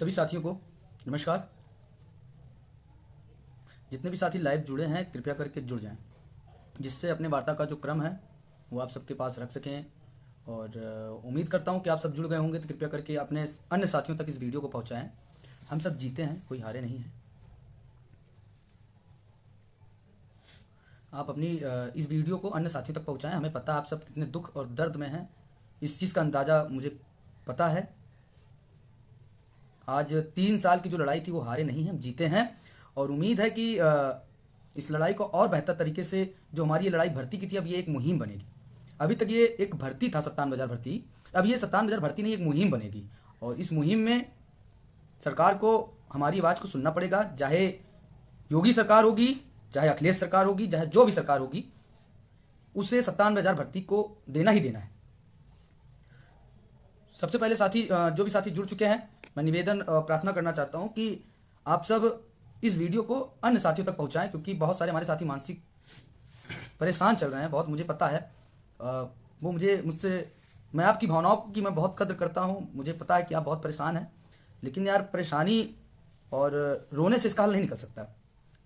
सभी साथियों को नमस्कार। जितने भी साथी लाइव जुड़े हैं कृपया करके जुड़ जाएं, जिससे अपने वार्ता का जो क्रम है वो आप सबके पास रख सकें। और उम्मीद करता हूं कि आप सब जुड़ गए होंगे, तो कृपया करके अपने अन्य साथियों तक इस वीडियो को पहुंचाएं। हम सब जीते हैं, कोई हारे नहीं है। आप अपनी इस वीडियो को अन्य साथियों तक पहुंचाएं। हमें पता है आप सब कितने दुख और दर्द में हैं, इस चीज़ का अंदाज़ा मुझे पता है। आज 3 साल की जो लड़ाई थी वो हारे नहीं हैं, हम जीते हैं। और उम्मीद है कि इस लड़ाई को और बेहतर तरीके से, जो हमारी ये लड़ाई भर्ती की थी, अब ये एक मुहिम बनेगी। अभी तक ये एक भर्ती था 57,000 भर्ती, अब ये 57,000 भर्ती नहीं, एक मुहिम बनेगी। और इस मुहिम में सरकार को हमारी आवाज़ को सुनना पड़ेगा, चाहे योगी सरकार होगी, चाहे अखिलेश सरकार होगी, चाहे जो भी सरकार होगी, उसे 57,000 भर्ती को देना ही देना है। सबसे पहले साथी, जो भी साथी जुड़ चुके हैं, मैं निवेदन प्रार्थना करना चाहता हूं कि आप सब इस वीडियो को अन्य साथियों तक पहुंचाएं, क्योंकि बहुत सारे हमारे साथी मानसिक परेशान चल रहे हैं बहुत। मुझे पता है, वो मैं आपकी भावनाओं की मैं बहुत कद्र करता हूं। मुझे पता है कि आप बहुत परेशान हैं, लेकिन यार परेशानी और रोने से इसका हल नहीं निकल सकता,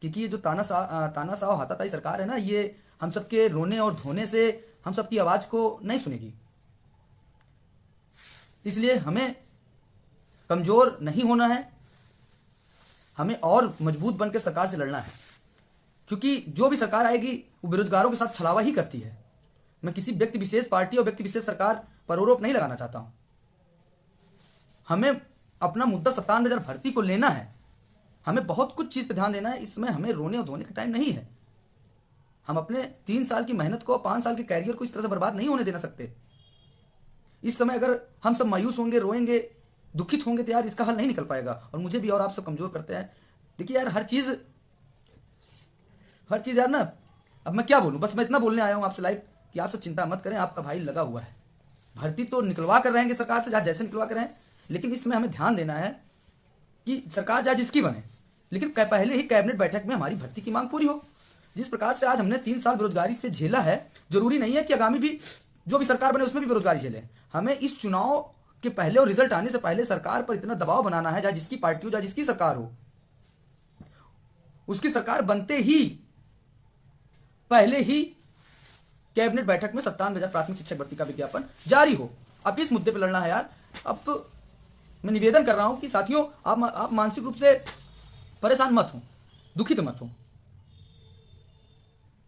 क्योंकि ये जो तानाशाह हाथापाई सरकार है ना, ये हम सबके रोने और धोने से हम सबकी आवाज़ को नहीं सुनेगी। इसलिए हमें कमज़ोर नहीं होना है, हमें और मजबूत बनकर सरकार से लड़ना है, क्योंकि जो भी सरकार आएगी वो बेरोजगारों के साथ छलावा ही करती है। मैं किसी व्यक्ति विशेष पार्टी और व्यक्ति विशेष सरकार पर आरोप नहीं लगाना चाहता हूं। हमें अपना मुद्दा 57,000 भर्ती को लेना है, हमें बहुत कुछ चीज़ पर ध्यान देना है। इसमें हमें रोने और धोने का टाइम नहीं है। हम अपने 3 साल की मेहनत को, 5 साल के कैरियर को इस तरह से बर्बाद नहीं होने देना सकते। इस समय अगर हम सब मायूस होंगे, रोएंगे, दुखित होंगे, तो यार इसका हल नहीं निकल पाएगा और मुझे भी और आप सब कमज़ोर करते हैं। देखिए यार, हर चीज़ यार ना, अब मैं क्या बोलूँ, बस मैं इतना बोलने आया हूँ आपसे लाइव कि आप सब चिंता मत करें, आपका भाई लगा हुआ है। भर्ती तो निकलवा कर रहेंगे सरकार से, जैसे निकलवा कर रहे हैं, लेकिन इसमें हमें ध्यान देना है कि सरकार चाहे जिसकी बने, लेकिन पहले ही कैबिनेट बैठक में हमारी भर्ती की मांग पूरी हो। जिस प्रकार से आज हमने 3 साल बेरोजगारी से झेला है, जरूरी नहीं है कि आगामी भी जो भी सरकार बने उसमें भी बेरोजगारी झेले। हमें इस चुनाव के पहले और रिजल्ट आने से पहले सरकार पर इतना दबाव बनाना है, चाहे जिसकी पार्टी हो, चाहे जिसकी सरकार हो, उसकी सरकार बनते ही पहले ही कैबिनेट बैठक में 57,000 प्राथमिक शिक्षक भर्ती का विज्ञापन जारी हो। अब इस मुद्दे पर लड़ना है यार। अब मैं निवेदन कर रहा हूं कि साथियों, आप मानसिक रूप से परेशान मत हो, दुखित मत हो,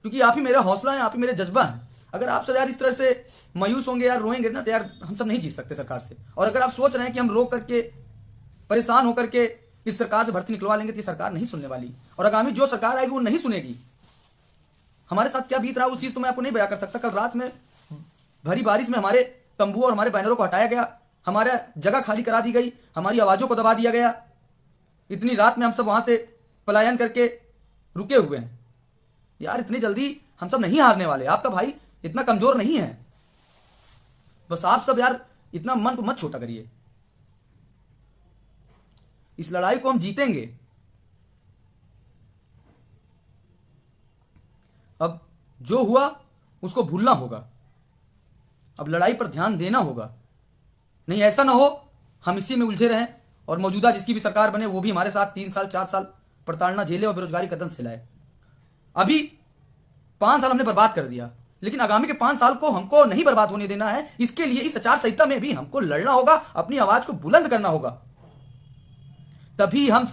क्योंकि आप ही मेरा हौसला है, आप ही मेरे जज्बा हैं। अगर आप सब यार इस तरह से मायूस होंगे, यार रोएंगे ना, तो यार हम सब नहीं जीत सकते सरकार से। और अगर आप सोच रहे हैं कि हम रो करके, परेशान होकर के इस सरकार से भर्ती निकलवा लेंगे, तो ये सरकार नहीं सुनने वाली, और आगामी जो सरकार आएगी वो नहीं सुनेगी। हमारे साथ क्या बीत रहा है उस चीज तो मैं आपको नहीं बयां कर सकता। कल रात में भरी बारिश में हमारे तंबू और हमारे बैनरों को हटाया गया, हमारा जगह खाली करा दी गई, हमारी आवाजों को दबा दिया गया। इतनी रात में हम सब वहां से पलायन करके रुके हुए हैं। यार इतनी जल्दी हम सब नहीं हारने वाले, आपका भाई इतना कमजोर नहीं है। बस आप सब यार इतना मन को मत छोटा करिए, इस लड़ाई को हम जीतेंगे। अब जो हुआ उसको भूलना होगा, अब लड़ाई पर ध्यान देना होगा। नहीं ऐसा ना हो हम इसी में उलझे रहें और मौजूदा जिसकी भी सरकार बने वो भी हमारे साथ 3 साल 4 साल प्रताड़ना झेले और बेरोजगारी कदम से लाए। अभी 5 साल हमने बर्बाद कर दिया, लेकिन आगामी के 5 साल को हमको नहीं बर्बाद होने देना है। इसके लिए इस आचार संहिता में भी हमको लड़ना होगा, अपनी आवाज को बुलंद करना होगा। तभी हम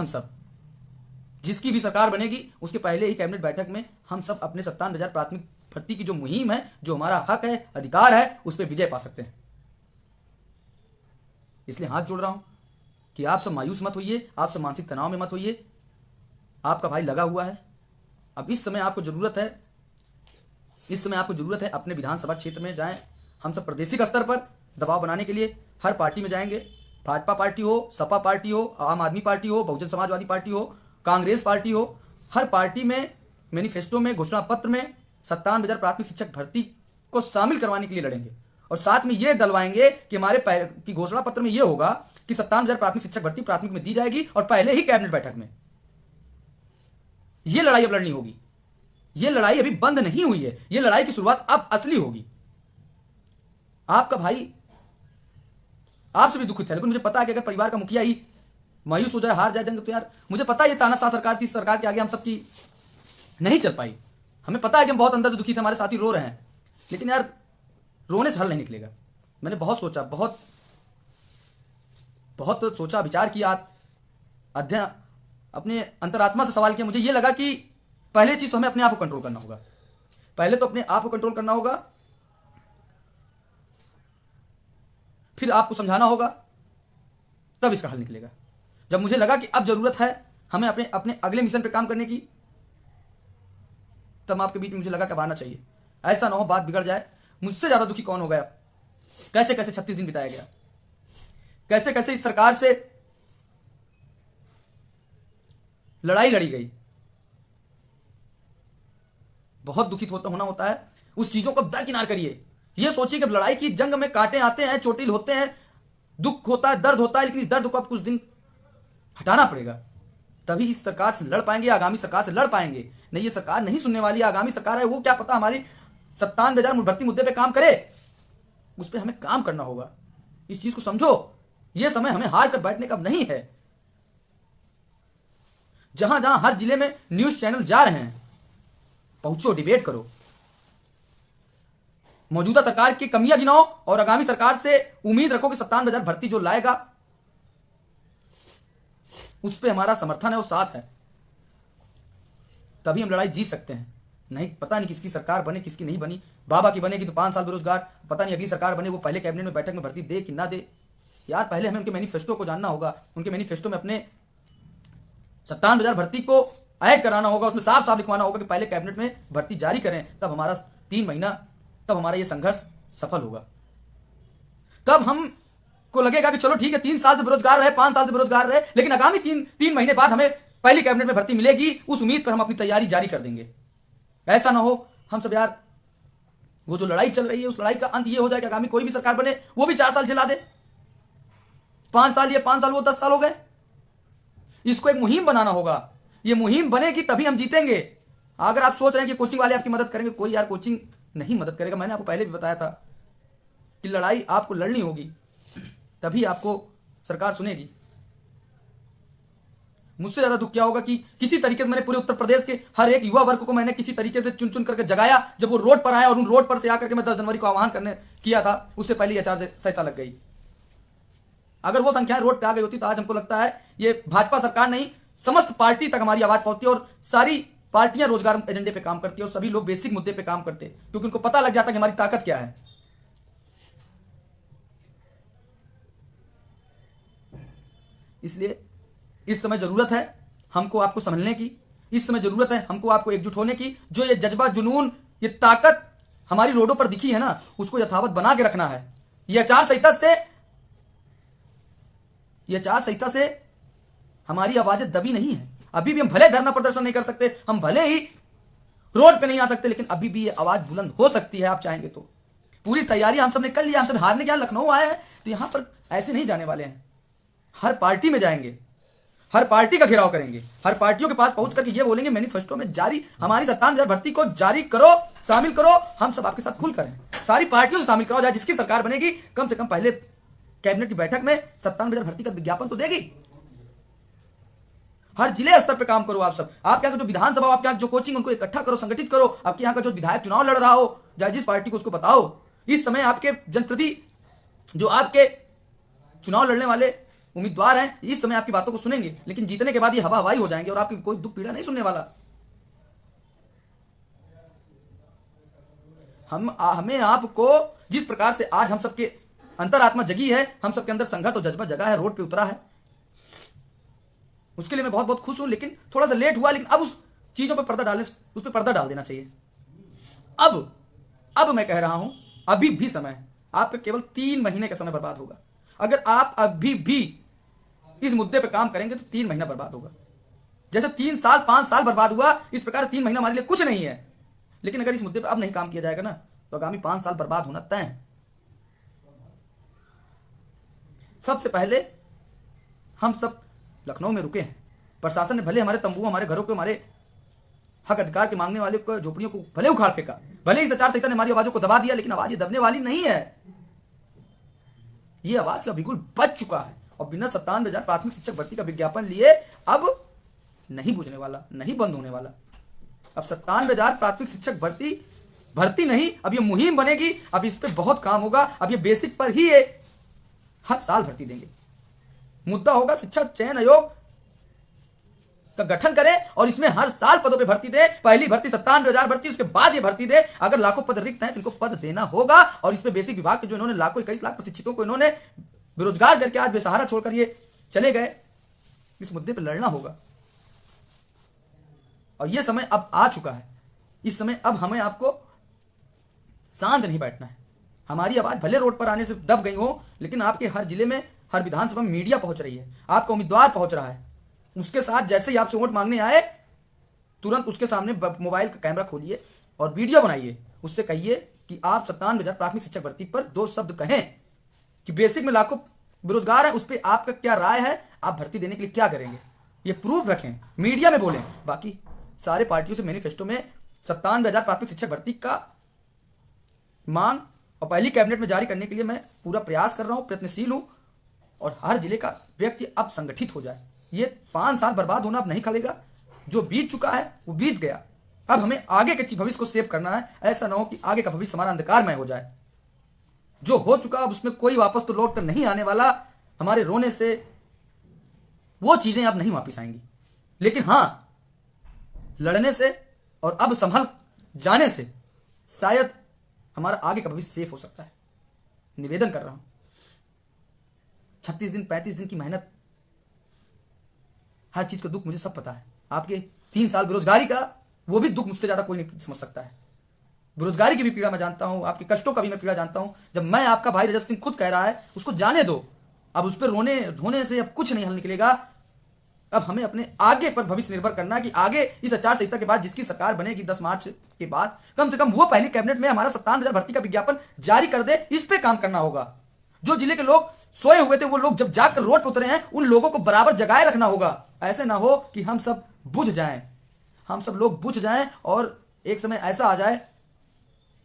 सब जिसकी भी सरकार बनेगी उसके पहले ही कैबिनेट बैठक में हम सब अपने 57,000 प्राथमिक भर्ती की जो मुहिम है, जो हमारा हक है, अधिकार है, उस पर विजय पा सकते हैं। इसलिए हाथ जोड़ रहा हूं कि आप सब मायूस मत होइए, आप सब मानसिक तनाव में मत होइए। आपका भाई लगा हुआ है। अब इस समय आपको जरूरत है अपने विधानसभा क्षेत्र में जाएं। हम सब प्रादेशिक स्तर पर दबाव बनाने के लिए हर पार्टी में जाएंगे। भाजपा पार्टी हो, सपा पार्टी हो, आम आदमी पार्टी हो, बहुजन समाजवादी पार्टी हो, कांग्रेस पार्टी हो, हर पार्टी में मैनिफेस्टो में, घोषणा पत्र में 57,000 प्राथमिक शिक्षक भर्ती को शामिल करवाने के लिए लड़ेंगे। और साथ में ये डलवाएंगे कि हमारे की घोषणा पत्र में यह होगा कि 57,000 प्राथमिक शिक्षक भर्ती प्राथमिक में दी जाएगी और पहले ही कैबिनेट बैठक में। यह लड़ाई अब लड़नी होगी। यह लड़ाई अभी बंद नहीं हुई है, यह लड़ाई की शुरुआत अब असली होगी। आपका भाई आपसे भी दुखित है, लेकिन मुझे पता है कि अगर परिवार का मुखिया ही मायूस हो जाए, हार जाए जंग, तो यार मुझे पता है ये तानाशाह सरकार थी, इस सरकार के आगे हम सबकी नहीं चल पाई। हमें पता है कि हम बहुत अंदर से दुखी थे, हमारे साथी रो रहे हैं, लेकिन यार रोने से हल नहीं निकलेगा। मैंने बहुत सोचा, बहुत बहुत सोचा, विचार किया, अध्ययन, अपने अंतरात्मा से सवाल किया। मुझे ये लगा कि पहले चीज तो हमें अपने आप को कंट्रोल करना होगा। पहले तो अपने आप को कंट्रोल करना होगा, फिर आपको समझाना होगा, तब इसका हल निकलेगा। जब मुझे लगा कि अब जरूरत है हमें अपने अपने अगले मिशन पे काम करने की, तब आपके बीच में मुझे लगा कि आना चाहिए। ऐसा ना हो बात बिगड़ जाए। मुझसे ज्यादा दुखी कौन हो गया, कैसे कैसे 36 दिन बिताया गया, कैसे कैसे इस सरकार से लड़ाई लड़ी गई। बहुत दुखित होना होता है। उस चीजों को दरकिनार करिए। ये सोचिए कि लड़ाई की जंग में कांटे आते हैं, चोटिल होते हैं, दुख होता है, दर्द होता है, लेकिन इस दर्द को आप कुछ दिन हटाना पड़ेगा, तभी इस सरकार से लड़ पाएंगे, आगामी सरकार से लड़ पाएंगे। नहीं, ये सरकार नहीं सुनने वाली। आगामी सरकार है, वो क्या पता हमारी 97,000 भर्ती मुद्दे पे काम करे, उस पर हमें काम करना होगा। इस चीज को समझो। ये समय हमें हार कर बैठने का नहीं है। जहां जहां हर जिले में न्यूज चैनल जा रहे हैं, पहुंचो, डिबेट करो, मौजूदा सरकार की कमियां गिनाओ और आगामी सरकार से उम्मीद रखो कि 97,000 भर्ती जो लाएगा उस पर हमारा समर्थन है और साथ है। तभी हम लड़ाई जीत सकते हैं। नहीं, पता नहीं किसकी सरकार बने, किसकी नहीं बनी। बाबा की बनेगी तो 5 साल बेरोजगार, पता नहीं अगली सरकार बने वो पहले कैबिनेट में बैठक में भर्ती दे कि ना दे। यार पहले हमें उनके मैनिफेस्टो को जानना होगा। उनके मैनिफेस्टो में अपने 97,000 भर्ती को ऐड कराना होगा, उसमें साफ साफ लिखवाना होगा कि पहले कैबिनेट में भर्ती जारी करें, तब हमारा 3 महीना, तब हमारा ये संघर्ष सफल होगा। तब हम को लगेगा कि चलो ठीक है, 3 साल से बेरोजगार रहे, 5 साल से बेरोजगार रहे, लेकिन आगामी 3 महीने बाद हमें पहली कैबिनेट में भर्ती मिलेगी। उस उम्मीद पर हम अपनी तैयारी जारी कर देंगे। ऐसा ना हो हम सब यार, वो जो लड़ाई चल रही है उस लड़ाई का अंत ये हो जाए कि आगामी कोई भी सरकार बने वो भी 4 साल चला दे। 5 साल ये, 5 साल वो, 10 साल हो गए। इसको एक मुहिम बनाना होगा। ये मुहिम बनेगी तभी हम जीतेंगे। अगर आप सोच रहे हैं कि कोचिंग वाले आपकी मदद करेंगे, कोई यार कोचिंग नहीं मदद करेगा। मैंने आपको पहले भी बताया था कि लड़ाई आपको लड़नी होगी, तभी आपको सरकार सुनेगी। मुझसे ज्यादा दुख क्या होगा कि किसी तरीके से मैंने पूरे उत्तर प्रदेश के हर एक युवा वर्ग को मैंने किसी तरीके से चुन चुन करके जगाया। जब वो रोड पर आया और उन रोड पर से आकर के मैं 10 जनवरी को आह्वान करने किया था, उससे पहले आचार संहिता लग गई। अगर वो संख्याएं रोड पे आ गई होती तो आज हमको लगता है ये भाजपा सरकार नहीं, समस्त पार्टी तक हमारी आवाज पहुंचती और सारी पार्टियां रोजगार एजेंडे पे काम करती है और सभी लोग बेसिक मुद्दे पे काम करते, क्योंकि उनको पता लग जाता कि हमारी ताकत क्या है। इसलिए इस समय जरूरत है हमको आपको समझने की, इस समय जरूरत है हमको आपको एकजुट होने की। जो ये जज्बा, जुनून, ये ताकत हमारी रोडों पर दिखी है ना, उसको यथावत बना के रखना है। ये आचार संहिता से हमारी आवाजें दबी नहीं है। अभी भी हम भले धरना प्रदर्शन नहीं कर सकते, हम भले ही रोड पे नहीं आ सकते, लेकिन अभी भी ये आवाज बुलंद हो सकती है। आप चाहेंगे तो पूरी तैयारी हम सब ने कर लिया। हम सब हारने क्या, लखनऊ आए हैं तो यहां पर ऐसे नहीं जाने वाले हैं। हर पार्टी में जाएंगे, हर पार्टी का घेराव करेंगे, हर पार्टियों के पास पहुंच करके ये बोलेंगे मैनिफेस्टो में जारी हमारी 97,000 भर्ती को जारी करो, शामिल करो। हम सब आपके साथ खुलकर हैं, सारी पार्टियों से शामिल कराओ। जिसकी सरकार बनेगी कम से कम पहले कैबिनेट की बैठक में 97,000 भर्ती का विज्ञापन तो देगी। हर जिले स्तर पर काम करो। आप सब, आपके यहाँ का जो विधानसभा, आपके यहाँ जो कोचिंग, उनको इकट्ठा करो, संगठित करो। आपके यहाँ का जो विधायक चुनाव लड़ रहा हो, चाहे जिस पार्टी को, उसको बताओ इस समय आपके जनप्रतिनिधि जो आपके चुनाव लड़ने वाले उम्मीदवार हैं, इस समय आपकी बातों को सुनेंगे, लेकिन जीतने के बाद ये हवा हवाई हो जाएंगे और आपकी कोई दुख पीड़ा नहीं सुनने वाला। हमें आपको जिस प्रकार से आज हम सबके अंतरात्मा जगी है, हम सबके अंदर संघर्ष और जज्बा जगा है, रोड पे उतरा है, उसके लिए मैं बहुत बहुत खुश हूं। लेकिन थोड़ा सा लेट हुआ, लेकिन अब उस चीजों पर पर्दा डाल देना चाहिए। अब मैं कह रहा हूं, अभी भी समय है। आप पे केवल 3 महीने का समय बर्बाद होगा। अगर आप अभी भी इस मुद्दे पे काम करेंगे तो 3 महीना बर्बाद होगा। जैसे 3 साल 5 साल बर्बाद हुआ, इस प्रकार 3 महीना हमारे लिए कुछ नहीं है। लेकिन अगर इस मुद्दे पे अब नहीं काम किया जाएगा ना, तो आगामी 5 साल बर्बाद होना तय है। सबसे पहले हम सब लखनऊ में रुके हैं। प्रशासन ने भले हमारे तंबू, हमारे घरों को, हमारे हक अधिकार के मांगने वाले को, झोपड़ियों को भले उखाड़ फेंका, भले इस आचार संहिता ने हमारी आवाजों को दबा दिया, लेकिन आवाज ये दबने वाली नहीं है। ये आवाज का बिल्कुल बच चुका है और बिना 97,000 प्राथमिक शिक्षक भर्ती का विज्ञापन लिए अब नहीं बुझने वाला, नहीं बंद होने वाला। अब 97,000 प्राथमिक शिक्षक भर्ती नहीं, अब ये मुहिम बनेगी, अब इस पे बहुत काम होगा। अब ये बेसिक पर ही ये हर साल भर्ती देंगे। मुद्दा होगा शिक्षा चयन आयोग का गठन करें और इसमें हर साल पदों पे भर्ती दे। पहली भर्ती 97,000 भर्ती, उसके बाद ये भर्ती दे। अगर लाखों पद रिक्त हैं तो इनको पद देना होगा। और इसमें बेसिक विभाग के जो इन्होंने लाखों 21 लाख प्रशिक्षितों को इन्होंने बेरोजगार करके आज बेसहारा छोड़कर ये चले गए, इस मुद्दे पर लड़ना होगा। और ये समय अब आ चुका है। इस समय अब हमें आपको शांत नहीं बैठना है। हमारी आवाज भले रोड पर आने से दब गई हो, लेकिन आपके हर जिले में, हर विधानसभा में मीडिया पहुंच रही है, आपका उम्मीदवार पहुंच रहा है। उसके साथ जैसे ही आपसे वोट मांगने आए, तुरंत उसके सामने मोबाइल का कैमरा खोलिए और वीडियो बनाइए। उससे कहिए कि आप 97,000 प्राथमिक शिक्षक भर्ती पर 2 शब्द कहें कि बेसिक में लाखों बेरोजगार है, उस पर आपका क्या राय है, आप भर्ती देने के लिए क्या करेंगे, ये प्रूफ रखें, मीडिया में बोलें। बाकी सारे पार्टियों से मैनिफेस्टो में 97,000 प्राथमिक शिक्षक भर्ती का मांग और पहली कैबिनेट में जारी करने के लिए मैं पूरा प्रयास कर रहा हूं, प्रयत्नशील हूं। और हर जिले का व्यक्ति अब संगठित हो जाए। ये 5 साल बर्बाद होना अब नहीं खलेगा। जो बीत चुका है वो बीत गया। अब हमें आगे के भविष्य को सेव करना है। ऐसा ना हो कि आगे का भविष्य हमारा अंधकारमय हो जाए। जो हो चुका अब उसमें कोई वापस तो लौट कर नहीं आने वाला। हमारे रोने से वो चीजें अब नहीं वापस आएंगी, लेकिन हां, लड़ने से और अब संभल जाने से शायद हमारा आगे का भविष्य सेफ हो सकता है। निवेदन कर रहा हूं, 36 दिन 35 दिन की मेहनत, हर चीज का दुख मुझे सब पता है। आपके 3 साल बेरोजगारी का, वो भी दुख मुझसे ज्यादा कोई नहीं समझ सकता है। बेरोजगारी की भी पीड़ा मैं जानता हूं, आपके कष्टों का भी मैं पीड़ा जानता हूं। जब मैं आपका भाई रजत सिंह खुद कह रहा है उसको जाने दो, अब उस पर रोने धोने से अब कुछ नहीं हल निकलेगा। अब हमें अपने आगे पर भविष्य निर्भर करना है कि आगे इस आचार संहिता के बाद जिसकी सरकार बनेगी 10 मार्च के बाद, कम से कम वो पहली कैबिनेट में हमारा 97,000 भर्ती का विज्ञापन जारी कर दे। इस पे काम करना होगा। जो जिले के लोग सोए हुए थे, वो लोग जब जाकर रोड पर उतरे हैं, उन लोगों को बराबर जगाए रखना होगा। ऐसे ना हो कि हम सब बुझ जाएं, हम सब लोग बुझ जाएं और एक समय ऐसा आ जाए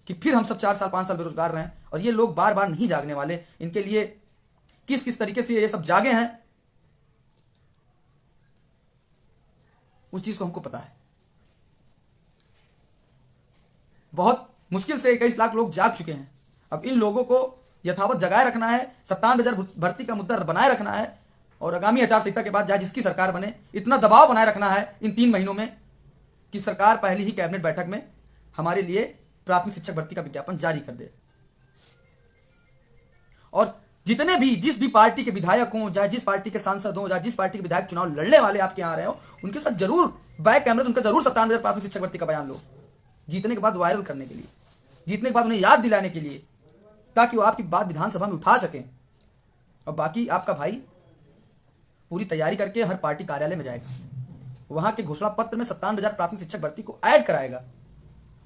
कि फिर हम सब 4 साल 5 साल बेरोजगार रहें। और ये लोग बार बार नहीं जागने वाले। इनके लिए किस किस तरीके से ये सब जागे हैं, उस चीज को हमको पता है। बहुत मुश्किल से 21 लाख लोग जाग चुके हैं। अब इन लोगों को यथावत जगाए रखना है, 97,000 भर्ती का मुद्दा बनाए रखना है और आगामी आचार संहिता के बाद चाहे जिसकी सरकार बने, इतना दबाव बनाए रखना है इन 3 महीनों में कि सरकार पहली ही कैबिनेट बैठक में हमारे लिए प्राथमिक शिक्षक भर्ती का विज्ञापन जारी कर दे। और जितने भी, जिस भी पार्टी के विधायक हों, चाहे जिस पार्टी के सांसद हों, चाहे जिस पार्टी के विधायक चुनाव लड़ने वाले आपके यहाँ आ रहे हो, उनके साथ जरूर बैक कैमरे से उनका जरूर 97,000 प्राथमिक शिक्षक भर्ती का बयान लो, जीतने के बाद वायरल करने के लिए, जीतने के बाद उन्हें याद दिलाने के लिए, ताकि वो आपकी बात विधानसभा में उठा सकें। और बाकी आपका भाई पूरी तैयारी करके हर पार्टी कार्यालय में जाएगा, वहां के घोषणा पत्र में 97,000 प्राथमिक शिक्षक भर्ती को ऐड कराएगा।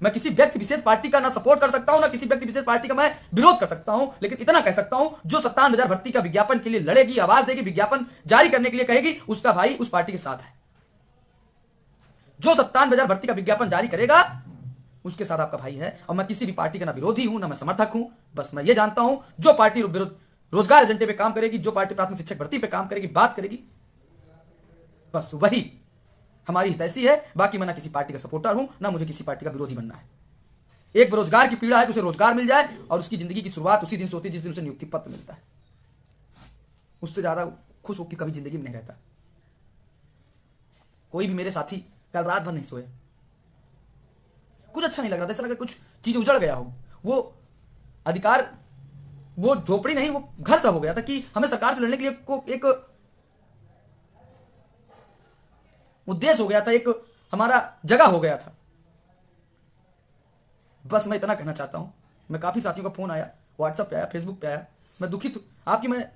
मैं किसी व्यक्ति विशेष पार्टी का ना सपोर्ट कर सकता हूं, ना किसी व्यक्ति विशेष पार्टी का मैं विरोध कर सकता हूं, लेकिन इतना कह सकता हूं, जो 97,000 भर्ती का विज्ञापन के लिए लड़ेगी, आवाज देगी, विज्ञापन जारी करने के लिए कहेगी, उसका भाई उस पार्टी के साथ है। जो 97,000 भर्ती का विज्ञापन जारी करेगा, उसके साथ आपका भाई है। और मैं किसी भी पार्टी का ना विरोधी हूं, ना मैं समर्थक हूं। बस मैं ये जानता हूं, जो पार्टी रोजगार एजेंडे पे काम करेगी, जो पार्टी प्राथमिक शिक्षक भर्ती पे काम करेगी, बात करेगी, बस वही हमारी हितैषी है। बाकी मैं ना किसी पार्टी का सपोर्टर हूं, ना मुझे किसी पार्टी का विरोधी बनना है। एक बेरोजगार की पीड़ा है कि उसे रोजगार मिल जाए और उसकी जिंदगी की शुरुआत उसी दिन से होती है जिस दिन उसे नियुक्ति पत्र मिलता है। उससे ज्यादा खुश होकर कभी जिंदगी में नहीं रहता। कोई भी मेरे साथी कल रात भर नहीं सोए, कुछ अच्छा नहीं लग रहा था, ऐसा लगा कुछ चीज उजड़ गया हो। वो अधिकार, वो झोपड़ी नहीं, वो घर सा हो गया था कि हमें सरकार से लड़ने के लिए एक उद्देश्य हो गया था, एक हमारा जगह हो गया था। बस मैं इतना कहना चाहता हूं। मैं काफी साथियों का फोन आया, व्हाट्सएप पे आया, फेसबुक पे आया, मैं दुखित हूं आपकी, मैं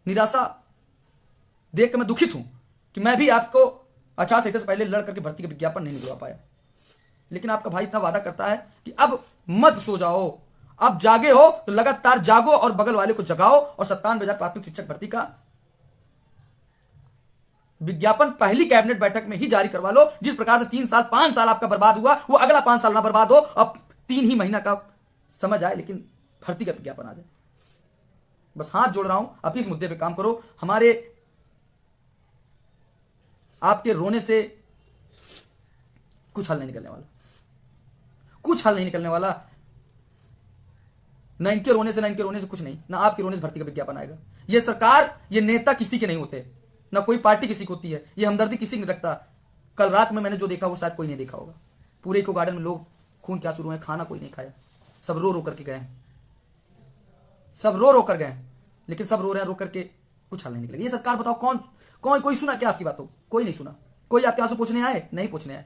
निराशा देख कर मैं दुखित हूं कि मैं भी आपको आचार संहिता से पहले लड़ करके भर्ती का विज्ञापन नहीं निकलवा पाया। लेकिन आपका भाई इतना वादा करता है कि अब मत सो जाओ, अब जागे हो तो लगातार जागो और बगल वाले को जगाओ और 97,000 प्राथमिक शिक्षक भर्ती का विज्ञापन पहली कैबिनेट बैठक में ही जारी करवा लो। जिस प्रकार से 3 साल 5 साल आपका बर्बाद हुआ, वो अगला 5 साल ना बर्बाद हो। अब 3 ही महीना का समझ आए, लेकिन भर्ती का विज्ञापन आ जाए। बस हाथ जोड़ रहा हूं, अब इस मुद्दे पे काम करो। हमारे आपके रोने से कुछ हल नहीं निकलने वाला, कुछ हल नहीं निकलने वाला। न इनके रोने से कुछ नहीं, ना आपके रोने से भर्ती का विज्ञापन आएगा। ये सरकार, ये नेता किसी के नहीं होते, ना कोई पार्टी किसी की होती है, ये हमदर्दी किसी की नहीं रखता। कल रात में मैंने जो देखा वो शायद कोई नहीं देखा होगा। पूरे इको गार्डन में लोग खून क्या शुरू है, खाना कोई नहीं खाया, सब रो रो करके गए, सब रो रो कर गए, लेकिन सब रो रहे हैं, रो करके कुछ हल नहीं निकलेगा। ये सरकार बताओ कौन कौन कोई सुना क्या आपकी बातों? कोई नहीं सुना। कोई आपके आंसू पूछने आए? नहीं पूछने आए।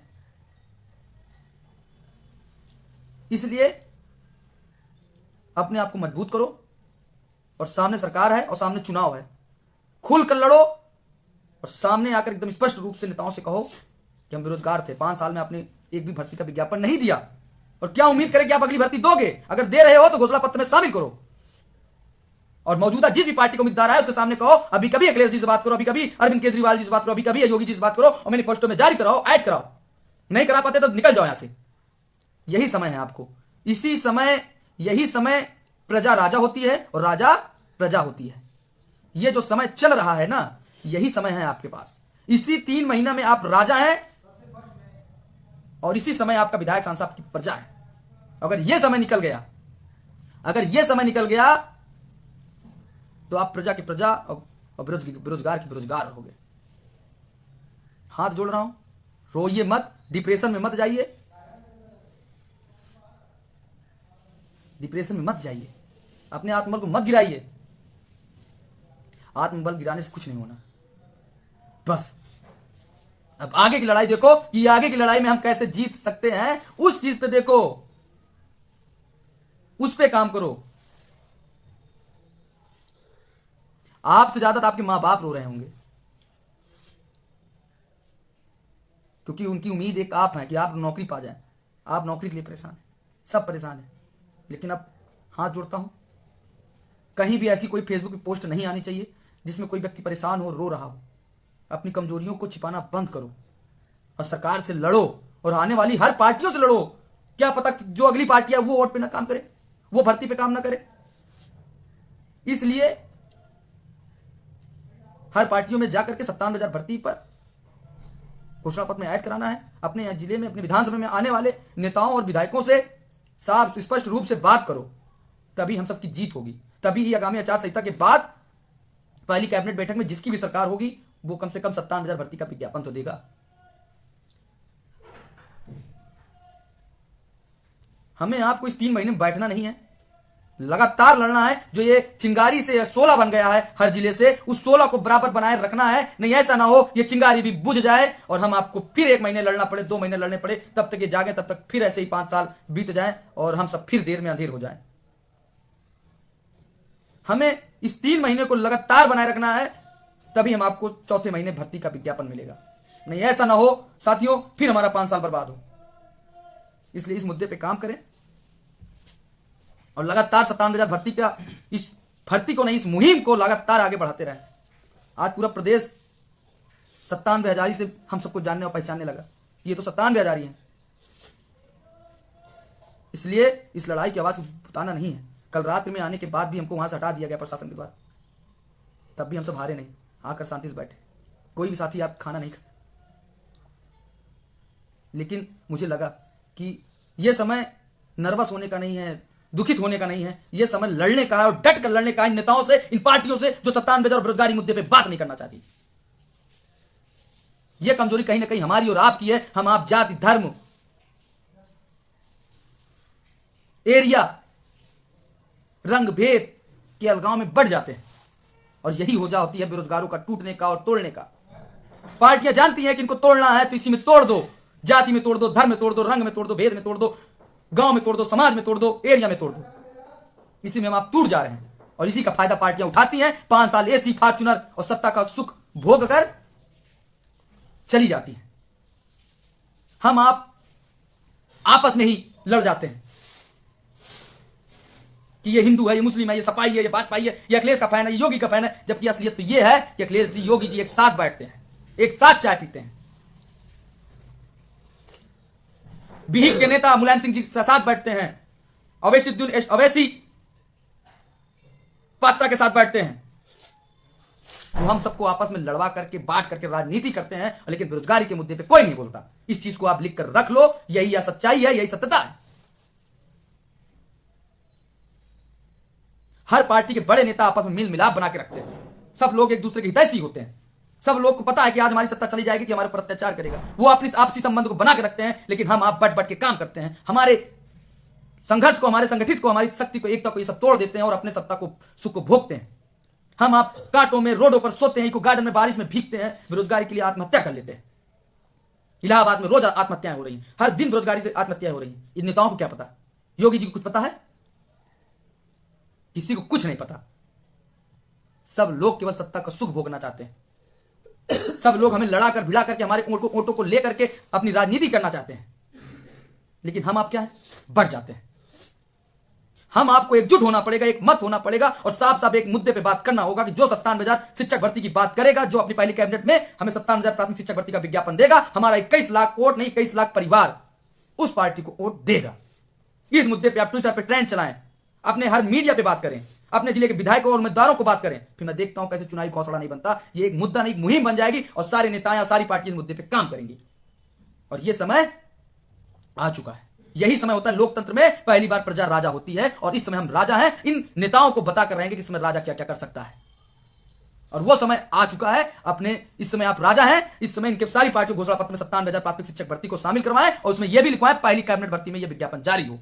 इसलिए अपने आप को मजबूत करो, और सामने सरकार है और सामने चुनाव है, खुल कर लड़ो, और सामने आकर एकदम स्पष्ट रूप से नेताओं से कहो कि हम बेरोजगार थे, 5 साल में आपने एक भी भर्ती का विज्ञापन नहीं दिया, और क्या उम्मीद करें कि आप अगली भर्ती दोगे? अगर दे रहे हो तो घोषणा पत्र में शामिल करो, और मौजूदा जिस भी पार्टी को उम्मीदवार है उसके सामने कहो, अभी कभी अखिलेश जी से बात करो, अभी कभी अरविंद केजरीवाल जी से बात करो, अभी कभी योगी जी से बात करो, और मैनिफेस्टो में जारी कराओ, ऐड कराओ। नहीं करा पाते तो निकल जाओ यहां से। यही समय है आपको, यही समय प्रजा राजा होती है और राजा प्रजा होती है। ये जो समय चल रहा है ना, यही समय है आपके पास। इसी 3 महीना में आप राजा हैं, और इसी समय आपका विधायक सांसद आपकी प्रजा है। अगर यह समय निकल गया, तो आप प्रजा की प्रजा और बेरोजगार की बेरोजगार रहोगे। हाथ जोड़ रहा हूं, रोइए मत, डिप्रेशन में मत जाइए, डिप्रेशन में मत जाइए, अपने आत्मबल को मत गिराइए। आत्मबल गिराने से कुछ नहीं होना। बस अब आगे की लड़ाई देखो कि आगे की लड़ाई में हम कैसे जीत सकते हैं, उस चीज पे देखो, उस पे काम करो। आपसे ज्यादा तो आपके मां बाप रो रहे होंगे, क्योंकि उनकी उम्मीद एक आप है कि आप नौकरी पा जाएं। आप नौकरी के लिए परेशान हैं, सब परेशान हैं। लेकिन अब हाथ जोड़ता हूं, कहीं भी ऐसी कोई फेसबुक की पोस्ट नहीं आनी चाहिए जिसमें कोई व्यक्ति परेशान हो, रो रहा हो। अपनी कमजोरियों को छिपाना बंद करो, और सरकार से लड़ो, और आने वाली हर पार्टियों से लड़ो। क्या पता जो अगली पार्टी है वो वोट पे ना काम करे, वो भर्ती पे काम ना करे। इसलिए हर पार्टियों में जाकर के 57,000 भर्ती पर घोषणा पत्र में ऐड कराना है। अपने जिले में, अपने विधानसभा में आने वाले नेताओं और विधायकों से साफ स्पष्ट रूप से बात करो, तभी हम सबकी जीत होगी। तभी ही आगामी आचार संहिता के बाद पहली कैबिनेट बैठक में जिसकी भी सरकार होगी, वो कम से कम 57,000 भर्ती का विज्ञापन तो देगा। हमें आपको इस 3 महीने में बैठना नहीं है, लगातार लड़ना है। जो ये चिंगारी से 16 बन गया है हर जिले से, उस 16 को बराबर बनाए रखना है। नहीं ऐसा ना हो ये चिंगारी भी बुझ जाए और हम आपको फिर 1 महीने लड़ना पड़े, 2 महीने लड़ने पड़े, तब तक ये जागे, तब तक फिर ऐसे ही 5 साल बीत जाए और हम सब फिर देर में अंधेर हो जाए। हमें इस 3 महीने को लगातार बनाए रखना है, तभी हम आपको चौथे महीने भर्ती का विज्ञापन मिलेगा। नहीं ऐसा ना हो साथियों, फिर हमारा 5 साल बर्बाद हो। इसलिए इस मुद्दे पे काम करें और लगातार 57,000 भर्ती का, इस भर्ती को नहीं, इस मुहिम को लगातार आगे बढ़ाते रहें। आज पूरा प्रदेश 97,000 से हम सबको जानने और पहचानने लगा। ये तो 97,000 हैं। इसलिए इस लड़ाई की आवाज उठाना नहीं है। कल रात में आने के बाद भी हमको वहां से हटा दिया गया प्रशासन के द्वारा, तब भी हम सब हारे नहीं, आकर शांति से बैठे। कोई भी साथी आप खाना नहीं खाते, लेकिन मुझे लगा कि यह समय नर्वस होने का नहीं है, दुखित होने का नहीं है, यह समय लड़ने का है और डट कर लड़ने का है इन नेताओं से, इन पार्टियों से जो 97,000 और बेरोजगारी मुद्दे पे बात नहीं करना चाहती। यह कमजोरी कहीं ना कहीं हमारी और आपकी है। हम आप जाति, धर्म, एरिया, रंग भेद के अलगाव में बढ़ जाते हैं, और यही वजह होती है बेरोजगारों का टूटने का और तोड़ने का। पार्टियां जानती हैं कि इनको तोड़ना है तो इसी में तोड़ दो, जाति में तोड़ दो, धर्म में तोड़ दो, रंग में तोड़ दो, भेद में तोड़ दो, गांव में तोड़ दो, समाज में तोड़ दो, एरिया में तोड़ दो। इसी में हम आप टूट जा रहे हैं, और इसी का फायदा पार्टियां उठाती हैं। 5 साल एसी, फॉर्च्यूनर और सत्ता का सुख भोग कर चली जाती हैं। हम आप आपस में ही लड़ जाते हैं कि ये हिंदू है, ये मुस्लिम है, ये सपाई है, ये भाजपाई है, ये अखिलेश का फैन है, ये योगी का फैन है। जबकि असलियत तो ये है कि अखिलेश जी, योगी जी एक साथ बैठते हैं, एक साथ चाय पीते हैं। बिहिक के नेता मुलायम सिंह जी के साथ बैठते हैं, अवैसी पात्रता के साथ बैठते हैं, वो हम सबको आपस में लड़वा करके बांट करके राजनीति करते हैं, लेकिन बेरोजगारी के मुद्दे पे कोई नहीं बोलता। इस चीज को आप लिख कर रख लो, यही या सच्चाई है, यही सत्यता है। हर पार्टी के बड़े नेता आपस में मिल मिलाप बना के रखते हैं, सब लोग एक दूसरे के हितैषी होते हैं, सब लोग को पता है कि आज हमारी सत्ता चली जाएगी कि हमारे ऊपर अत्याचार करेगा, वो अपनी आपसी संबंध को बना के रखते हैं। लेकिन हम आप बट बट के काम करते हैं, हमारे संघर्ष को, हमारे संगठित को, हमारी शक्ति को, एकता को ये सब तोड़ देते हैं और अपने सत्ता को, सुख को भोगते हैं। हम आप कांटों में, रोडों पर सोते हैं, इको गार्डन में बारिश में भीगते हैं, बेरोजगारी के लिए आत्महत्या कर लेते हैं। इलाहाबाद में रोज आत्महत्याएं हो रही हैं, हर दिन बेरोजगारी से आत्महत्याएं हो रही हैं। इन नेताओं को क्या पता? योगी जी को कुछ पता है? किसी को कुछ नहीं पता। सब लोग केवल सत्ता का सुख भोगना चाहते हैं, सब लोग हमें लड़ा कर भिड़ा करके हमारे वोटों को लेकर के अपनी राजनीति करना चाहते हैं। लेकिन हम आप क्या है? बढ़ जाते हैं। हम आपको एकजुट होना पड़ेगा, एक मत होना पड़ेगा और साफ साफ एक मुद्दे पे बात करना होगा कि जो 97,000 शिक्षक भर्ती की बात करेगा, जो अपनी पहली कैबिनेट में हमें 97,000 प्राथमिक शिक्षक भर्ती का विज्ञापन देगा, हमारा 21 लाख वोट नहीं 21 लाख परिवार उस पार्टी को वोट देगा। इस मुद्दे पे आप ट्विटर पे ट्रेंड चलाएं, अपने हर मीडिया पे बात करें, अपने जिले के विधायकों और उम्मीदवारों को बात करें। फिर मैं देखता हूं कैसे चुनावी घोषणा नहीं बनता। ये एक मुद्दा नहीं, एक मुहिम बन जाएगी और सारे नेताएं, सारी पार्टी इस मुद्दे पे काम करेंगी। और ये समय आ चुका है। यही समय होता है लोकतंत्र में, पहली बार प्रजा राजा होती है और इस समय हम राजा हैं। इन नेताओं को बताकर रहेंगे कि इस समय राजा क्या क्या कर सकता है और वो समय आ चुका है। अपने इस समय आप राजा हैं। इस समय इनके सारी पार्टियों घोषणा पत्र में 97,000 प्राथमिक शिक्षक भर्ती को शामिल करवाएं और उसमें यह भी लिखवाएं पहली कैबिनेट भर्ती में यह विज्ञापन जारी हो।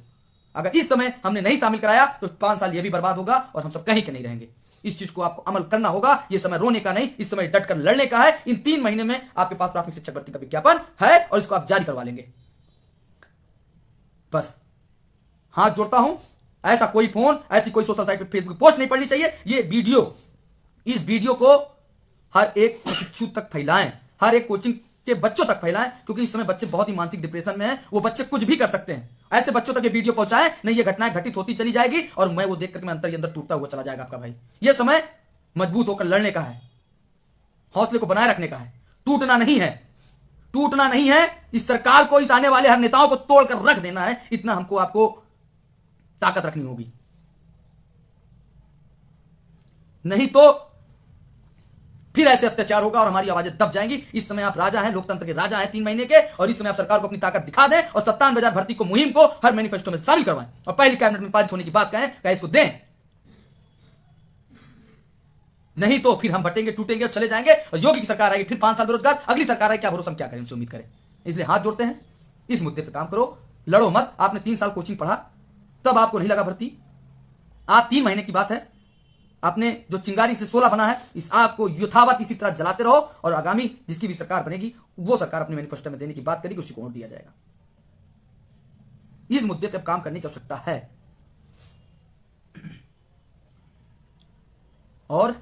अगर इस समय हमने नहीं शामिल कराया तो 5 साल यह भी बर्बाद होगा और हम सब कहीं के नहीं रहेंगे। इस चीज को आपको अमल करना होगा। यह समय रोने का नहीं, इस समय डटकर लड़ने का है। इन 3 महीने में आपके पास प्राथमिक शिक्षक भर्ती का विज्ञापन है और इसको आप जारी करवा लेंगे। बस हाथ जोड़ता हूं, ऐसा कोई फोन, ऐसी कोई सोशल साइट पे, फेसबुक पोस्ट नहीं पड़नी चाहिए। ये वीडियो, इस वीडियो को हर एक प्रशिक्षु तक फैलाएं, हर एक कोचिंग के बच्चों तक फैलाएं, क्योंकि इस समय बच्चे बहुत ही मानसिक डिप्रेशन में हैं। वो बच्चे कुछ भी कर सकते हैं। ऐसे बच्चों तक ये वीडियो पहुंचाएं, नहीं ये घटनाएं घटित होती चली जाएगी और मैं वो देख करके मैं अंतर ही अंदर टूटता हुआ चला जाएगा आपका भाई। ये समय मजबूत होकर लड़ने का है, हौसले को बनाए रखने का है, टूटना नहीं है, टूटना नहीं है। इस सरकार को, इस आने वाले हर नेताओं को तोड़कर रख देना है। इतना हमको आपको ताकत रखनी होगी, नहीं तो फिर ऐसे अत्याचार होगा और हमारी आवाजें दब जाएंगी। इस समय आप राजा हैं, लोकतंत्र के राजा हैं 3 महीने के, और इस समय आप सरकार को अपनी ताकत दिखा दें और 97,000 भर्ती को, मुहिम को हर मैनिफेस्टो में शामिल करवाएं और पहली कैबिनेट में पारित होने की बात कहें, क्या इसको दें। नहीं तो फिर हम बटेंगे, टूटेंगे और चले जाएंगे और योगी की सरकार आएगी, फिर 5 साल बेरोजगार, अगली सरकार आएगी, क्या भरोसा, हम क्या करें, उम्मीद करें। इसलिए हाथ जोड़ते हैं, इस मुद्दे पर काम करो, लड़ो मत। आपने 3 साल कोचिंग पढ़ा, तब आपको नहीं लगा भर्ती, आज 3 महीने की बात है, आपने जो चिंगारी से 16 बना है, इस आग को यथावत इसी तरह जलाते रहो और आगामी जिसकी भी सरकार बनेगी वो सरकार अपने मैनिफेस्टो में देने की बात करेगी, उसी को वोट दिया जाएगा। इस मुद्दे पर काम करने की आवश्यकता है। और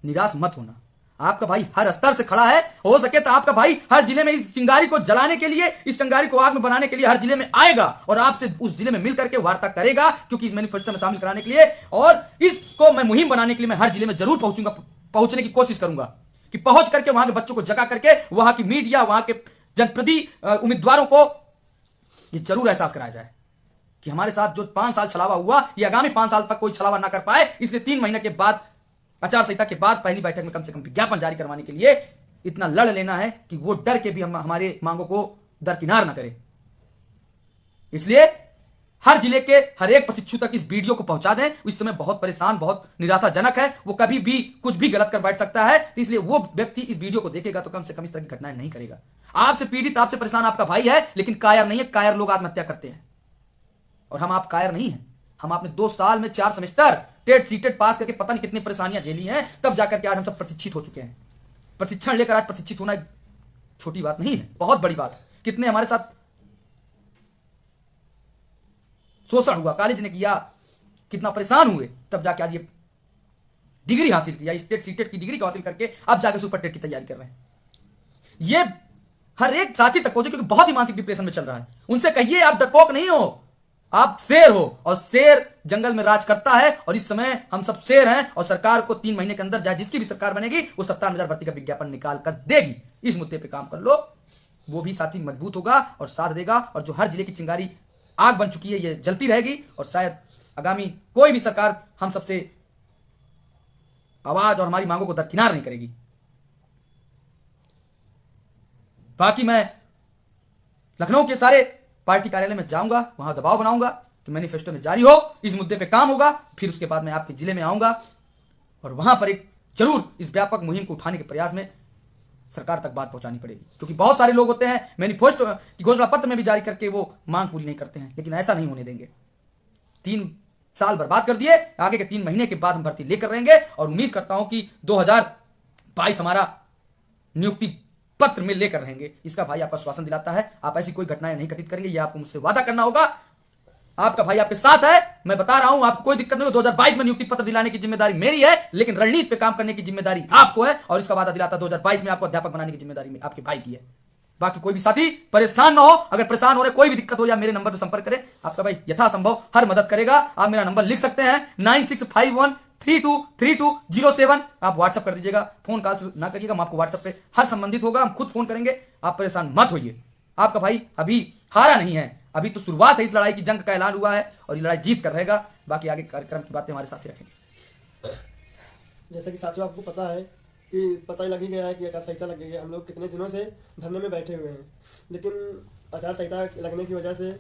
निराश मत होना, आपका भाई हर स्तर से खड़ा है। हो सके तो आपका भाई हर जिले में इस चिंगारी को जलाने के लिए, इस चिंगारी को आग में बनाने के लिए हर जिले में आएगा और आपसे उस जिले में मिलकर के वार्ता करेगा, क्योंकि इस मैनिफेस्टो में शामिल कराने के लिए और इसको मैं मुहिम बनाने के लिए मैं हर जिले में जरूर पहुंचूंगा, पहुंचने की कोशिश करूंगा कि पहुंच करके वहां के बच्चों को जगा करके, वहां की मीडिया, वहां के जनप्रतिनिधि उम्मीदवारों को ये जरूर एहसास कराया जाए कि हमारे साथ जो 5 साल छलावा हुआ, ये आगामी 5 साल तक कोई छलावा ना कर पाए। इसलिए 3 महीने के बाद, आचार संहिता के बाद पहली बैठक में कम से कम विज्ञापन जारी करवाने के लिए इतना लड़ लेना है कि वो डर के भी हम हमारे मांगों को दरकिनार न करें। इसलिए हर जिले के हर एक प्रशिक्षु तक इस वीडियो को पहुंचा दें। इस समय बहुत परेशान, बहुत निराशाजनक है, वो कभी भी कुछ भी गलत कर बैठ सकता है। तो इसलिए वो व्यक्ति इस वीडियो को देखेगा तो कम से कम इस तरह की घटनाएं नहीं करेगा। आपसे पीड़ित, आपसे परेशान आपका भाई है, लेकिन कायर नहीं है। कायर लोग आत्महत्या करते हैं और हम आप कायर नहीं है। हम आपने 2 साल में 4 सेमेस्टर टेट सीटेट पास करके पता नहीं कितनी परेशानियां झेली हैं, तब जाकर के आज हम सब प्रशिक्षित हो चुके हैं। प्रशिक्षण लेकर आज प्रशिक्षित होना छोटी बात नहीं है, बहुत बड़ी बात है। कितने हमारे साथ शोषण हुआ, कॉलेज ने किया, कितना परेशान हुए, तब जाके आज ये डिग्री हासिल किया, इस टेट सीटेट की डिग्री को हासिल करके अब जाकर सुपर टेट की तैयारी कर रहे हैं। ये हर एक साथी तक पहुंचे, क्योंकि बहुत ही मानसिक डिप्रेशन में चल रहा है। उनसे कहिए आप डरपोक नहीं हो, आप शेर हो और शेर जंगल में राज करता है। और इस समय हम सब शेर हैं और सरकार को 3 महीने के अंदर, चाहे जिसकी भी सरकार बनेगी, वो 97,000 भर्ती का विज्ञापन निकाल कर देगी। इस मुद्दे पे काम कर लो, वो भी साथी मजबूत होगा और साथ देगा। और जो हर जिले की चिंगारी आग बन चुकी है, ये जलती रहेगी और शायद आगामी कोई भी सरकार हम सबसे आवाज और हमारी मांगों को दरकिनार नहीं करेगी। बाकी मैं लखनऊ के सारे पार्टी कार्यालय में जाऊंगा, वहां दबाव बनाऊंगा कि मैनिफेस्टो में जारी हो, इस मुद्दे पे काम होगा। फिर उसके बाद मैं आपके जिले में आऊंगा और वहां पर एक जरूर इस व्यापक मुहिम को उठाने के प्रयास में सरकार तक बात पहुंचानी पड़ेगी। क्योंकि बहुत सारे लोग होते हैं मैनिफेस्टो की घोषणा पत्र में भी जारी करके वो मांग पूरी नहीं करते हैं, लेकिन ऐसा नहीं होने देंगे। 3 साल बर्बाद कर दिए, आगे के 3 महीने के बाद हम भर्ती लेकर रहेंगे और उम्मीद करता हूं कि 2022 हमारा नियुक्ति पत्र में लेकर रहेंगे। इसका भाई आपका आश्वासन दिलाता है। आप ऐसी कोई घटनाएं नहीं घटित करेंगे, ये आपको मुझसे वादा करना होगा। आपका भाई आपके साथ है, मैं बता रहा हूं, आपको कोई दिक्कत नहीं हो। 2022 में नियुक्ति पत्र दिलाने की जिम्मेदारी मेरी है, लेकिन रणनीति पे काम करने की जिम्मेदारी आपको है। और इसका वादा दिलाता 2022 में आपको अध्यापक बनाने की जिम्मेदारी आपके भाई की है। बाकी कोई भी साथी परेशान ना हो, अगर परेशान हो रहे, कोई भी दिक्कत हो, या मेरे नंबर पर संपर्क करें। आपका भाई यथासंभव हर मदद करेगा। आप मेरा नंबर लिख सकते हैं 9651323207। आप व्हाट्सएप कर दीजिएगा, फोन कॉल ना करिएगा, हम आपको व्हाट्सएप पे हर संबंधित होगा, हम खुद फोन करेंगे। आप परेशान मत होइए। आपका भाई अभी हारा नहीं है, अभी तो शुरुआत है इस लड़ाई की। जंग का ऐलान हुआ है और ये लड़ाई जीत कर रहेगा। बाकी आगे कार्यक्रम की बातें हमारे साथी रखेंगे। जैसे कि साथियों आपको पता है कि पता ही लग ही गया है कि आचार संहिता लग गई है। हम लोग कितने दिनों से धरने में बैठे हुए हैं, लेकिन आचार संहिता लगने की वजह से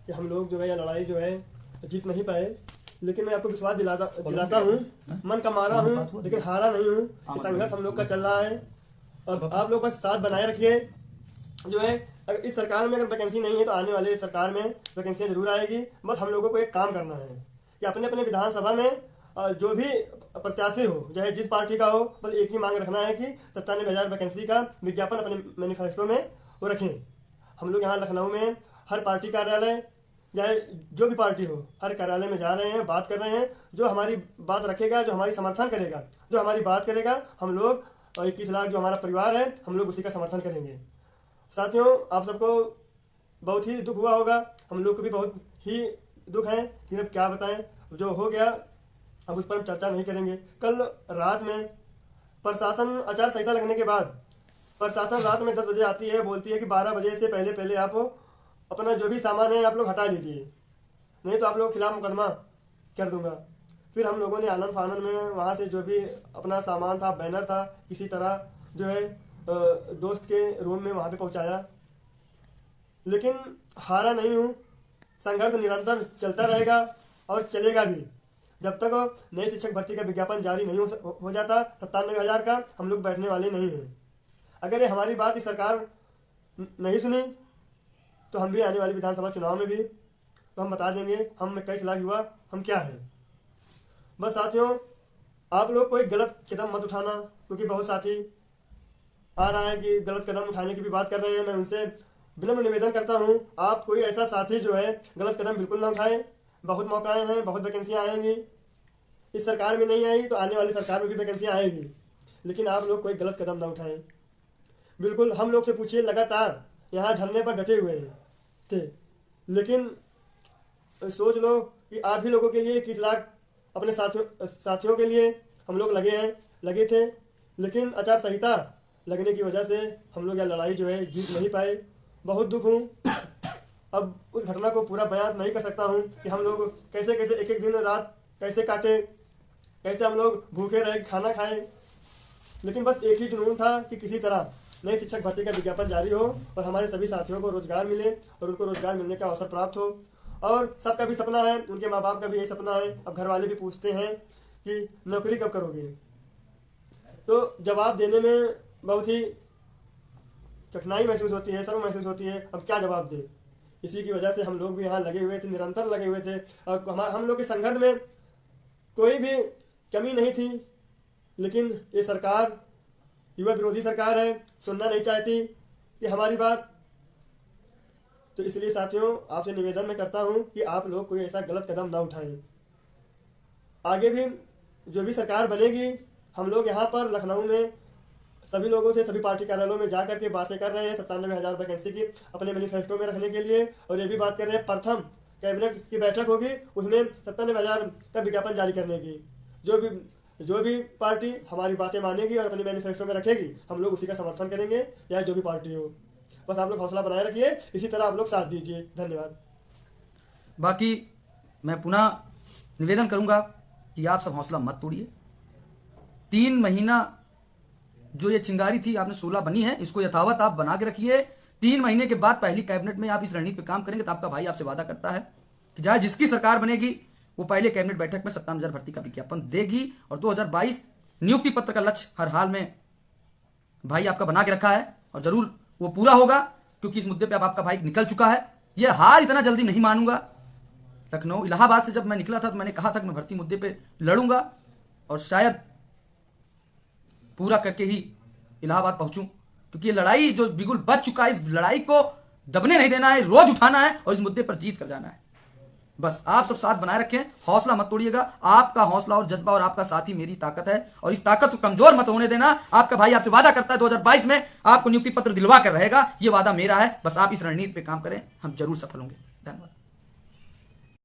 कि हम लोग जो है यह लड़ाई जो है जीत नहीं पाए। लेकिन मैं आपको विश्वास दिलाता हूँ, मन का मारा हूँ लेकिन हारा नहीं हूँ। संघर्ष हम लोग का चल रहा है और आप लोग बस साथ बनाए रखिए। जो है अगर इस सरकार में अगर वैकेंसी नहीं है तो आने वाले सरकार में वैकेंसियाँ जरूर आएगी। बस हम लोगों को एक काम करना है कि अपने अपने विधानसभा में जो भी प्रत्याशी हो, चाहे जिस पार्टी का हो, बस एक ही मांग रखना है कि 97,000 वैकेंसी का विज्ञापन अपने मैनिफेस्टो में वो रखें। हम लोग यहाँ लखनऊ में हर पार्टी कार्यालय, चाहे जो भी पार्टी हो, हर कार्यालय में जा रहे हैं, बात कर रहे हैं। जो हमारी बात रखेगा, जो हमारी समर्थन करेगा, जो हमारी बात करेगा, हम लोग 21 लाख जो हमारा परिवार है, हम लोग उसी का समर्थन करेंगे। साथियों, आप सबको बहुत ही दुख हुआ होगा, हम लोग को भी बहुत ही दुख है, लेकिन अब क्या बताएं, जो हो गया अब उस पर हम चर्चा नहीं करेंगे। कल रात में प्रशासन आचार संहिता लगने के बाद प्रशासन रात में 10 बजे आती है, बोलती है कि 12 बजे से पहले पहले आप अपना जो भी सामान है आप लोग हटा लीजिए, नहीं तो आप लोग खिलाफ मुकदमा कर दूंगा। फिर हम लोगों ने आनंद फानंद में वहाँ से जो भी अपना सामान था, बैनर था, किसी तरह जो है दोस्त के रूम में वहाँ पे पहुँचाया। लेकिन हारा नहीं हूँ, संघर्ष निरंतर चलता रहेगा और चलेगा भी जब तक नई शिक्षक भर्ती का विज्ञापन जारी नहीं हो जाता। 97,000 का हम लोग बैठने वाले नहीं हैं। अगर ये हमारी बात इस सरकार नहीं सुनी तो हम भी आने वाली विधानसभा चुनाव में भी तो हम बता देंगे हम 21 लाख युवा हम क्या हैं। बस साथियों, आप लोग कोई गलत कदम मत उठाना, क्योंकि बहुत साथी आ रहा है कि गलत कदम उठाने की भी बात कर रहे हैं। मैं उनसे विनम्र निवेदन करता हूं, आप कोई ऐसा साथी जो है गलत कदम बिल्कुल ना उठाएं। बहुत मौकाएं हैं, बहुत वैकेंसियां आएंगी। इस सरकार में नहीं आई तो आने वाली सरकार में भी वैकेंसियां आएगी, लेकिन आप लोग कोई गलत कदम ना उठाएं। बिल्कुल हम लोग से पूछिए, लगातार यहाँ धरने पर डटे हुए थे, लेकिन सोच लो कि आप ही लोगों के लिए 21 लाख अपने साथियों के लिए हम लोग लगे थे। लेकिन आचार संहिता लगने की वजह से हम लोग यह लड़ाई जो है जीत नहीं पाए। बहुत दुख हूँ। अब उस घटना को पूरा बयान नहीं कर सकता हूँ कि हम लोग कैसे कैसे एक एक दिन रात कैसे काटे, कैसे हम लोग भूखे रहे, खाना खाएं। लेकिन बस एक ही जुनून था कि किसी तरह नई शिक्षक भर्ती का विज्ञापन जारी हो और हमारे सभी साथियों को रोजगार मिले और उनको रोजगार मिलने का अवसर प्राप्त हो। और सबका भी सपना है, उनके माँ बाप का भी यही सपना है। अब घर वाले भी पूछते हैं कि नौकरी कब करोगे, तो जवाब देने में बहुत ही कठिनाई महसूस होती है, शर्म महसूस होती है। अब क्या जवाब दे, इसी की वजह से हम लोग भी यहाँ लगे हुए थे, निरंतर लगे हुए थे। और हम लोग के संघर्ष में कोई भी कमी नहीं थी, लेकिन ये सरकार युवा विरोधी सरकार है, सुनना नहीं चाहती कि हमारी बात। तो इसलिए साथियों, आपसे निवेदन मैं करता हूँ कि आप लोग कोई ऐसा गलत कदम ना उठाएं। आगे भी जो भी सरकार बनेगी, हम लोग यहाँ पर लखनऊ में सभी लोगों से, सभी पार्टी कार्यालयों में जा करके बातें कर रहे हैं 97,000 वैकेंसी की अपने मैनिफेस्टो में रखने के लिए। और ये भी बात कर रहे हैं प्रथम कैबिनेट की बैठक होगी, उसमें 97,000 का विज्ञापन जारी करने की। जो भी पार्टी हमारी बातें मानेगी और अपने मैनिफेस्टो में रखेगी, हम लोग उसी का समर्थन करेंगे, या जो भी पार्टी हो। बस आप लोग हौसला बनाए रखिए, इसी तरह आप लोग साथ दीजिए। धन्यवाद। बाकी मैं पुनः निवेदन करूंगा कि आप सब हौसला मत तोड़िए। 3 महीना जो ये चिंगारी थी आपने 16 बनी है, इसको यथावत आप बना के रखिए। 3 महीने के बाद पहली कैबिनेट में आप इस रणनीति पे काम करेंगे तो आपका भाई आपसे वादा करता है कि चाहे जिसकी सरकार बनेगी वो पहले कैबिनेट बैठक में 57,000 भर्ती का विज्ञापन देगी और 2022 नियुक्ति पत्र का लक्ष्य हर हाल में भाई आपका बना के रखा है और जरूर वो पूरा होगा, क्योंकि इस मुद्दे पे अब आपका भाई निकल चुका है। ये हार इतना जल्दी नहीं मानूंगा। लखनऊ इलाहाबाद से जब मैं निकला था तो मैंने कहा था कि मैं भर्ती मुद्दे पे लड़ूंगा और शायद पूरा करके ही इलाहाबाद पहुंचूं, क्योंकि ये लड़ाई जो बिल्कुल बच चुका है, इस लड़ाई को दबने नहीं देना है, रोज उठाना है और इस मुद्दे पर जीत कर जाना है। बस आप सब साथ बनाए रखें, हौसला मत तोड़िएगा। आपका हौसला और जज्बा और आपका साथ ही मेरी ताकत है और इस ताकत को कमजोर मत होने देना। आपका भाई आपसे वादा करता है 2022 में आपको नियुक्ति पत्र दिलवा कर रहेगा, ये वादा मेरा है। बस आप इस रणनीति पे काम करें, हम जरूर सफल होंगे। धन्यवाद।